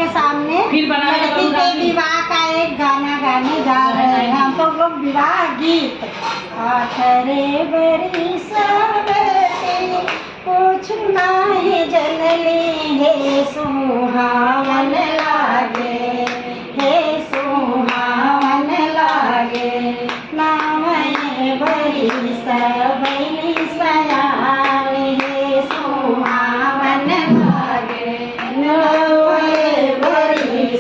के सामने फिर लड़की के विवाह का एक गाना गाने जा रहे हैं हम तो लोग विवाह गीत। आखरे बड़ी सबती कुछ नाही जनली हे सुहावन लागे, हे सुहावन लागे। नामय बड़ी सबली सयानी हे सुहावन लागे। नवय बड़ी